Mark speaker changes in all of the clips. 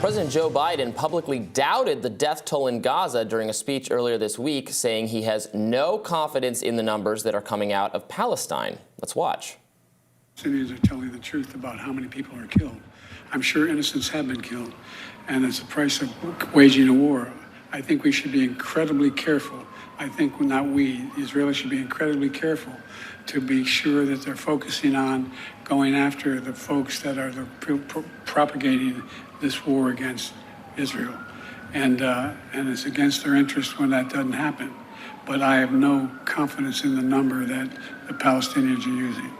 Speaker 1: President Joe Biden publicly doubted the death toll in Gaza during a speech earlier this week, saying he has no confidence in the numbers that are coming out of Palestine. Let's watch.
Speaker 2: Palestinians are telling the truth about how many people are killed. I'm sure innocents have been killed, and it's the price of waging a war. I think we should be incredibly careful. I think not we, the Israelis should be incredibly careful to be sure that they're focusing on going after the folks that are propagating this war against Israel. And it's against their interest when that doesn't happen. But I have no confidence in the number that the Palestinians are using.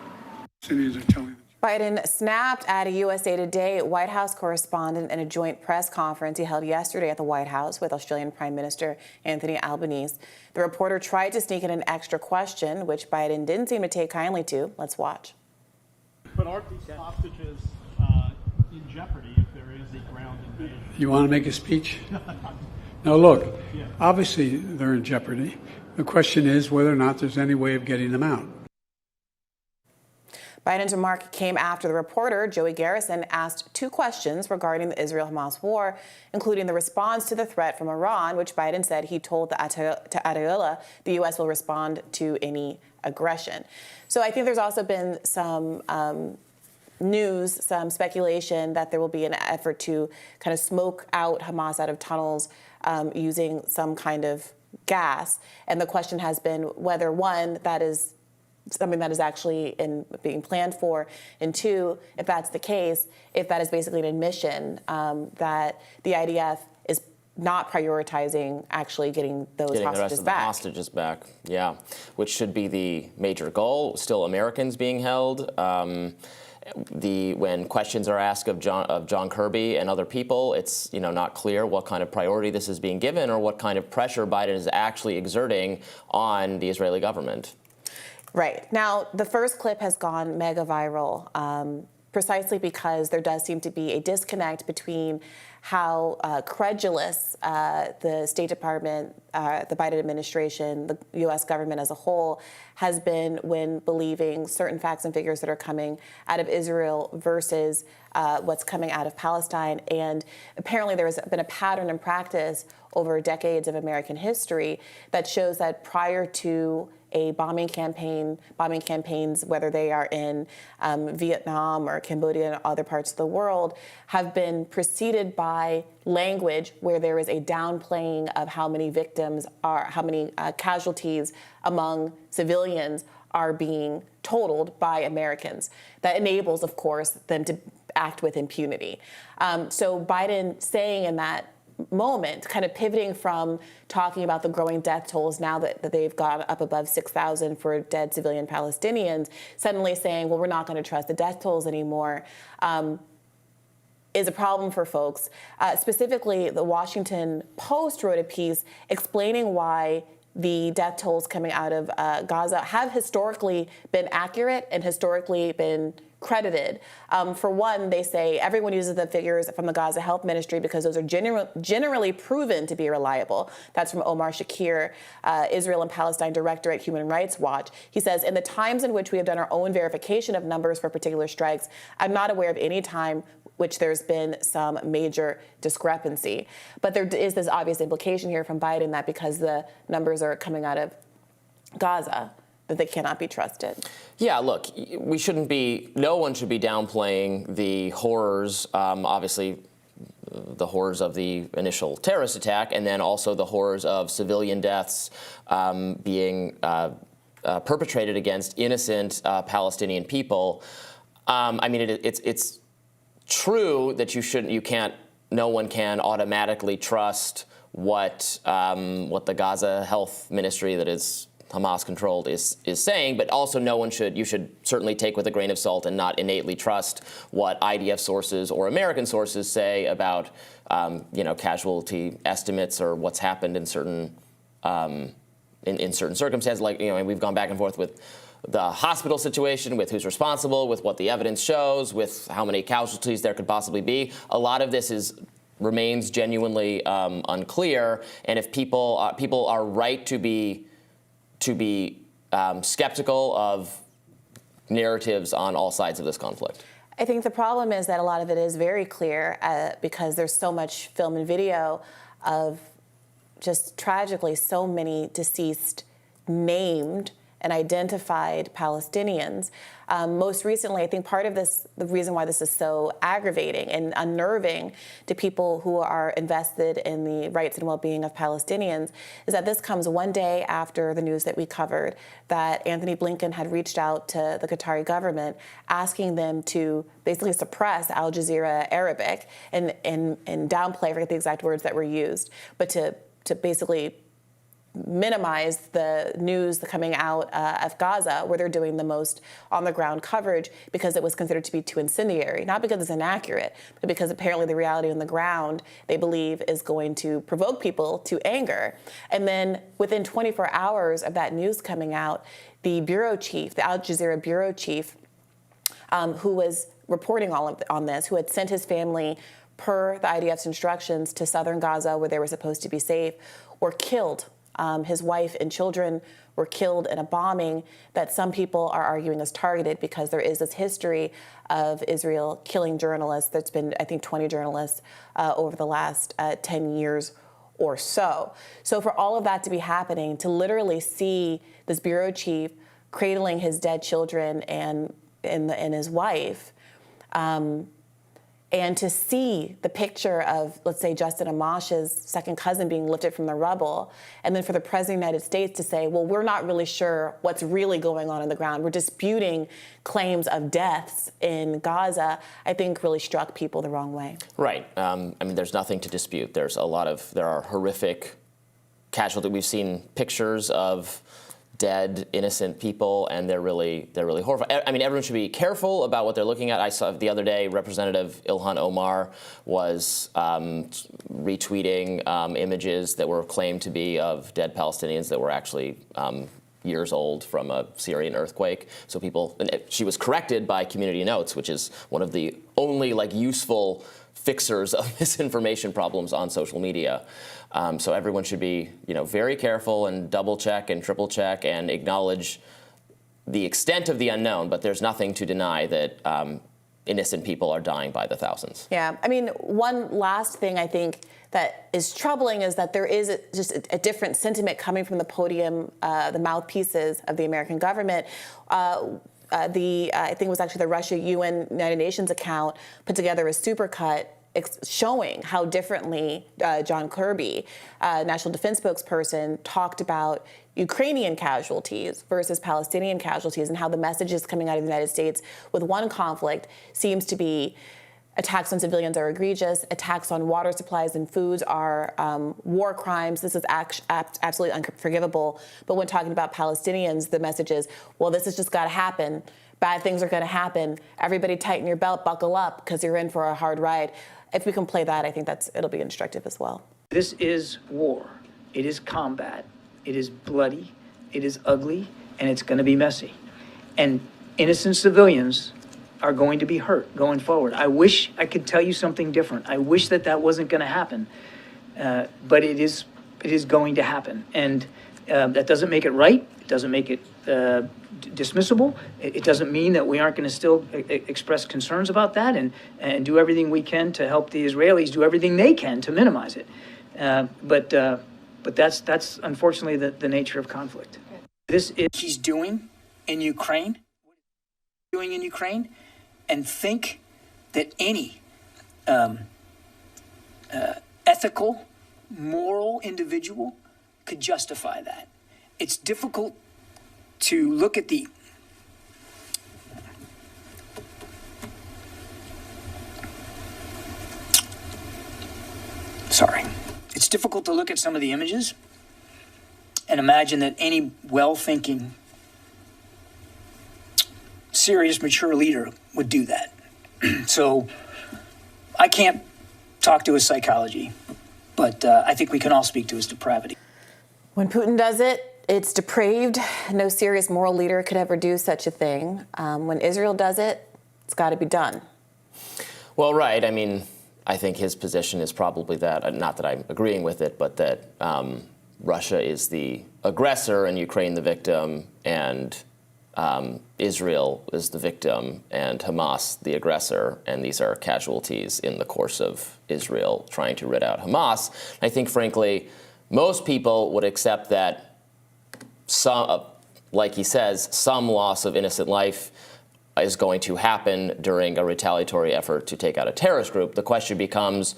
Speaker 2: Palestinians are telling.
Speaker 3: Biden snapped at a USA Today White House correspondent in a joint press conference he held yesterday at the White House with Australian Prime Minister Anthony Albanese. The reporter tried to sneak in an extra question, which Biden didn't seem to take kindly to. Let's watch.
Speaker 4: But aren't these hostages in jeopardy if there is a ground invasion?
Speaker 2: You want to make a speech? No, look, obviously they're in jeopardy. The question is whether or not there's any way of getting them out.
Speaker 3: Biden's remark came after the reporter, Joey Garrison, asked two questions regarding the Israel-Hamas war, including the response to the threat from Iran, which Biden said he told the Ayatollah the U.S. will respond to any aggression. So I think there's also been some news, some speculation that there will be an effort to kind of smoke out Hamas out of tunnels using some kind of gas. And the question has been whether, one, that is something that is actually being planned for, and two, if that's the case, if that is basically an admission that the IDF is not prioritizing actually getting those
Speaker 1: getting
Speaker 3: hostages
Speaker 1: the rest
Speaker 3: back.
Speaker 1: Of the hostages back, yeah, which should be the major goal. Still, Americans being held. When questions are asked of John Kirby and other people, it's not clear what kind of priority this is being given or what kind of pressure Biden is actually exerting on the Israeli government.
Speaker 3: Right. Now, the first clip has gone mega viral precisely because there does seem to be a disconnect between how credulous the State Department, the Biden administration, the U.S. government as a whole has been when believing certain facts and figures that are coming out of Israel versus what's coming out of Palestine. And apparently there has been a pattern and practice over decades of American history that shows that prior to a bombing campaigns, whether they are in Vietnam or Cambodia and other parts of the world, have been preceded by language where there is a downplaying of how many victims are, how many casualties among civilians are being totaled by Americans. That enables, of course, them to act with impunity. So Biden saying in that moment, kind of pivoting from talking about the growing death tolls now that they've gone up above 6,000 for dead civilian Palestinians, suddenly saying, well, we're not going to trust the death tolls anymore, is a problem for folks. Specifically, the Washington Post wrote a piece explaining why the death tolls coming out of Gaza have historically been accurate and historically been credited. For one, they say everyone uses the figures from the Gaza Health Ministry because those are generally proven to be reliable. That's from Omar Shakir, Israel and Palestine Director at Human Rights Watch. He says, in the times in which we have done our own verification of numbers for particular strikes, I'm not aware of any time which there's been some major discrepancy. But there is this obvious implication here from Biden that because the numbers are coming out of Gaza, that they cannot be trusted.
Speaker 1: Yeah, look, no one should be downplaying the horrors, obviously the horrors of the initial terrorist attack, and then also the horrors of civilian deaths being perpetrated against innocent Palestinian people. I mean, it's true that no one can automatically trust what the Gaza Health Ministry, that is Hamas controlled, is saying, but also you should certainly take with a grain of salt and not innately trust what IDF sources or American sources say about casualty estimates or what's happened in certain in certain circumstances. Like we've gone back and forth with the hospital situation, with who's responsible, with what the evidence shows, with how many casualties there could possibly be. A lot of this remains genuinely unclear, and if people are right to be skeptical of narratives on all sides of this conflict.
Speaker 3: I think the problem is that a lot of it is very clear because there's so much film and video of just tragically so many deceased, named and identified Palestinians. Most recently, I think part of this, the reason why this is so aggravating and unnerving to people who are invested in the rights and well-being of Palestinians is that this comes one day after the news that we covered that Anthony Blinken had reached out to the Qatari government asking them to basically suppress Al Jazeera Arabic and downplay, I forget the exact words that were used, but to basically minimize the news coming out of Gaza, where they're doing the most on-the-ground coverage, because it was considered to be too incendiary. Not because it's inaccurate, but because apparently the reality on the ground, they believe, is going to provoke people to anger. And then within 24 hours of that news coming out, the bureau chief, the Al Jazeera bureau chief, who was reporting on this, who had sent his family per the IDF's instructions to southern Gaza, where they were supposed to be safe, were killed. His wife and children were killed in a bombing that some people are arguing is targeted because there is this history of Israel killing journalists. There's been, I think, 20 journalists over the last 10 years or so. So for all of that to be happening, to literally see this bureau chief cradling his dead children and his wife, and to see the picture of, let's say, Justin Amash's second cousin being lifted from the rubble, and then for the President of the United States to say, well, we're not really sure what's really going on the ground. We're disputing claims of deaths in Gaza, I think really struck people the wrong way.
Speaker 1: Right. I mean, there's nothing to dispute. There are horrific casualties. We've seen pictures of dead, innocent people, and they're really horrified. I mean, everyone should be careful about what they're looking at. I saw the other day Representative Ilhan Omar was retweeting images that were claimed to be of dead Palestinians that were actually years old from a Syrian earthquake. So she was corrected by Community Notes, which is one of the only useful fixers of misinformation problems on social media. So everyone should be, very careful and double check and triple check and acknowledge the extent of the unknown. But there's nothing to deny that innocent people are dying by the thousands.
Speaker 3: Yeah, I mean, one last thing I think that is troubling is that there is just a different sentiment coming from the podium, the mouthpieces of the American government. I think it was actually the Russia UN United Nations account put together a supercut showing how differently John Kirby, National Defense spokesperson, talked about Ukrainian casualties versus Palestinian casualties, and how the messages coming out of the United States with one conflict seems to be attacks on civilians are egregious, attacks on water supplies and foods are war crimes. This is absolutely unforgivable. But when talking about Palestinians, the message is, well, this has just got to happen. Bad things are going to happen. Everybody tighten your belt, buckle up, because you're in for a hard ride. If we can play that, I think it'll be instructive as well.
Speaker 5: This is war. It is combat. It is bloody. It is ugly, and it's going to be messy. And innocent civilians are going to be hurt going forward. I wish I could tell you something different. I wish that wasn't going to happen, but it is going to happen. And that doesn't make it right. It doesn't make it dismissible. It doesn't mean that we aren't going to still express concerns about that and do everything we can to help the Israelis do everything they can to minimize it. But that's unfortunately the nature of conflict. This is what she's doing in Ukraine, and think that any ethical, moral individual could justify that. It's difficult to look at the It's difficult to look at some of the images and imagine that any well-thinking, serious, mature leader would do that. So I can't talk to his psychology, but I think we can all speak to his depravity.
Speaker 3: When Putin does it, it's depraved. No serious moral leader could ever do such a thing. When Israel does it, it's got to be done.
Speaker 1: Well, right. I mean, I think his position is probably that, not that I'm agreeing with it, but that Russia is the aggressor and Ukraine the victim, and Israel is the victim and Hamas the aggressor, and these are casualties in the course of Israel trying to rid out Hamas. I think, frankly, most people would accept that some, like he says, some loss of innocent life is going to happen during a retaliatory effort to take out a terrorist group. The question becomes,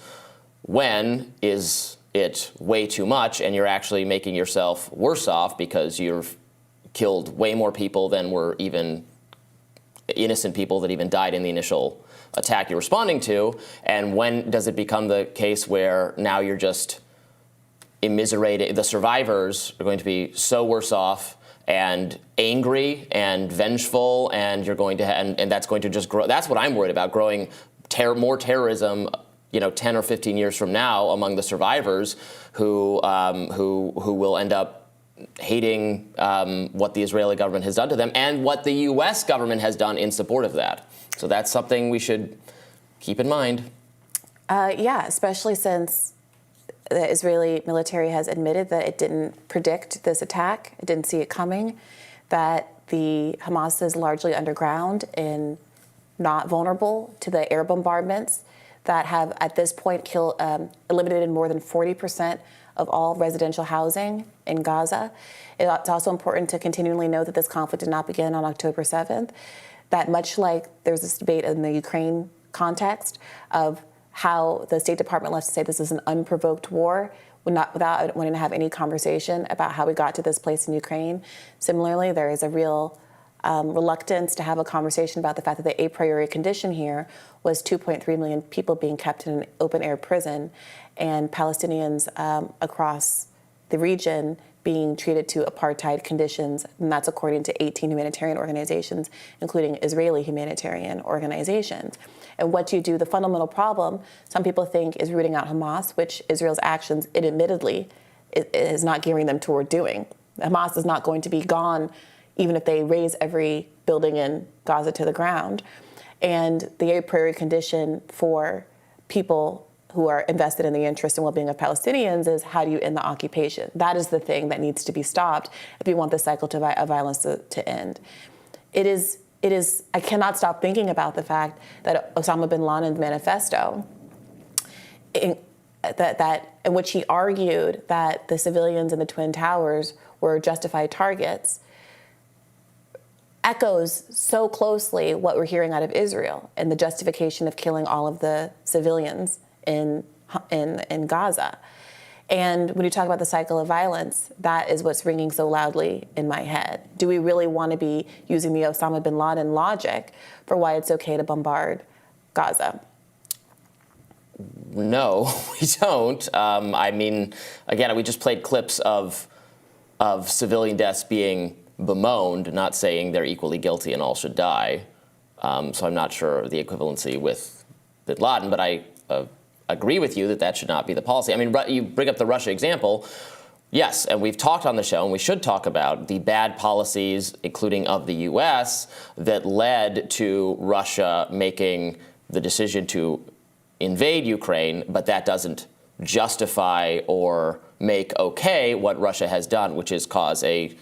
Speaker 1: when is it way too much and you're actually making yourself worse off because you've killed way more people than were even innocent people that even died in the initial attack you're responding to? And when does it become the case where now you're just immiserating, the survivors are going to be so worse off and angry and vengeful, and you're going to and that's going to just grow. That's what I'm worried about, growing more terrorism, 10 or 15 years from now among the survivors who will end up hating what the Israeli government has done to them and what the U.S. government has done in support of that. So that's something we should keep in mind.
Speaker 3: Yeah, especially since the Israeli military has admitted that it didn't predict this attack, it didn't see it coming, that the Hamas is largely underground and not vulnerable to the air bombardments that have at this point eliminated more than 40% of all residential housing in Gaza. It's also important to continually note that this conflict did not begin on October 7th, that much like there's this debate in the Ukraine context of how the State Department loves to say this is an unprovoked war without wanting to have any conversation about how we got to this place in Ukraine. Similarly, there is a real reluctance to have a conversation about the fact that the a priori condition here was 2.3 million people being kept in an open-air prison and Palestinians across the region being treated to apartheid conditions, and that's according to 18 humanitarian organizations, including Israeli humanitarian organizations. And what do you do? The fundamental problem, some people think, is rooting out Hamas, which Israel's actions, it admittedly, is not gearing them toward doing. Hamas is not going to be gone even if they raise every building in Gaza to the ground. And the a priori condition for people who are invested in the interest and well-being of Palestinians is, how do you end the occupation? That is the thing that needs to be stopped if we want the cycle of violence to end. It is, I cannot stop thinking about the fact that Osama bin Laden's manifesto, in which he argued that the civilians in the Twin Towers were justified targets, echoes so closely what we're hearing out of Israel and the justification of killing all of the civilians in Gaza. And when you talk about the cycle of violence, that is what's ringing so loudly in my head. Do we really want to be using the Osama bin Laden logic for why it's okay to bombard Gaza?
Speaker 1: No, we don't. I mean, again, we just played clips of civilian deaths being bemoaned, not saying they're equally guilty and all should die. So I'm not sure the equivalency with bin Laden, but I agree with you that that should not be the policy. I mean, you bring up the Russia example. Yes, and we've talked on the show, and we should talk about the bad policies, including of the U.S., that led to Russia making the decision to invade Ukraine, but that doesn't justify or make okay what Russia has done, which is cause a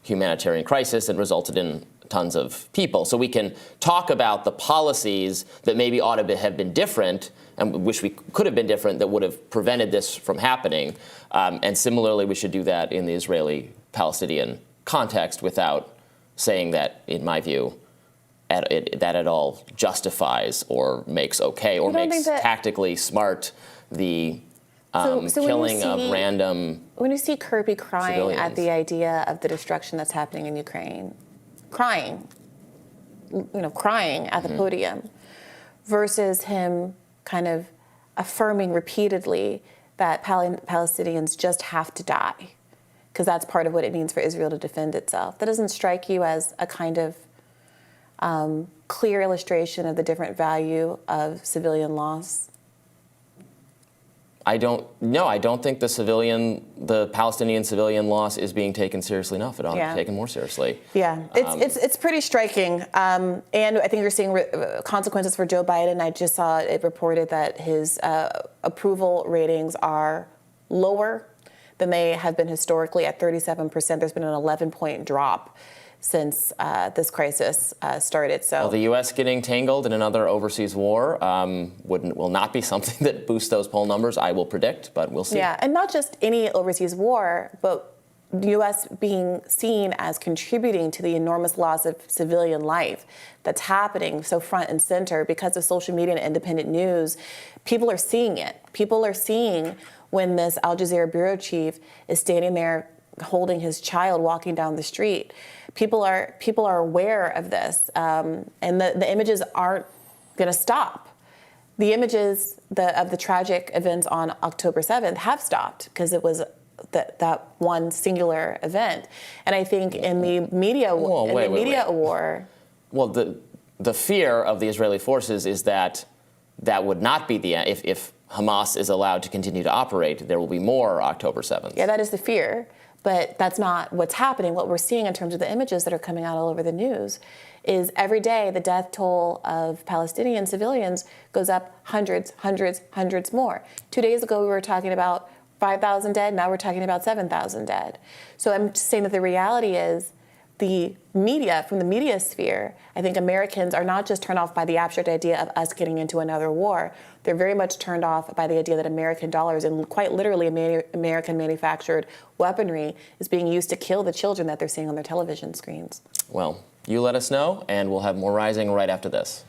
Speaker 1: humanitarian crisis and resulted in tons of people. So we can talk about the policies that maybe ought to have been different and wish we could have been different that would have prevented this from happening. And similarly, we should do that in the Israeli-Palestinian context without saying that, in my view, that at all justifies or makes okay or makes tactically smart the killing of random
Speaker 3: When you see Kirby crying
Speaker 1: civilians
Speaker 3: at the idea of the destruction that's happening in Ukraine, crying at the podium, versus him kind of affirming repeatedly that Palestinians just have to die, because that's part of what it means for Israel to defend itself. That doesn't strike you as a kind of clear illustration of the different value of civilian loss?
Speaker 1: I don't think the Palestinian civilian loss is being taken seriously enough. It ought to be taken more seriously.
Speaker 3: Yeah, it's pretty striking. And I think you're seeing consequences for Joe Biden. I just saw it reported that his approval ratings are lower than they have been historically at 37%. There's been an 11-point drop since this crisis started. So
Speaker 1: well, the U.S. getting tangled in another overseas war will not be something that boosts those poll numbers, I will predict, but we'll see.
Speaker 3: Yeah, and not just any overseas war, but the U.S. being seen as contributing to the enormous loss of civilian life that's happening so front and center because of social media and independent news. People are seeing it. People are seeing when this Al Jazeera bureau chief is standing there holding his child walking down the street. People are aware of this, and the images aren't going to stop. The images of the tragic events on October 7th have stopped because it was that one singular event. And I think in the media war.
Speaker 1: Well, the fear of the Israeli forces is that would not be the end. If Hamas is allowed to continue to operate, there will be more October 7th.
Speaker 3: Yeah, that is the fear. But that's not what's happening. What we're seeing in terms of the images that are coming out all over the news is every day the death toll of Palestinian civilians goes up hundreds more. 2 days ago, we were talking about 5,000 dead. Now we're talking about 7,000 dead. So I'm just saying that the reality is the media, from the media sphere, I think Americans are not just turned off by the abstract idea of us getting into another war. They're very much turned off by the idea that American dollars and quite literally American manufactured weaponry is being used to kill the children that they're seeing on their television screens.
Speaker 1: Well, you let us know, and we'll have more Rising right after this.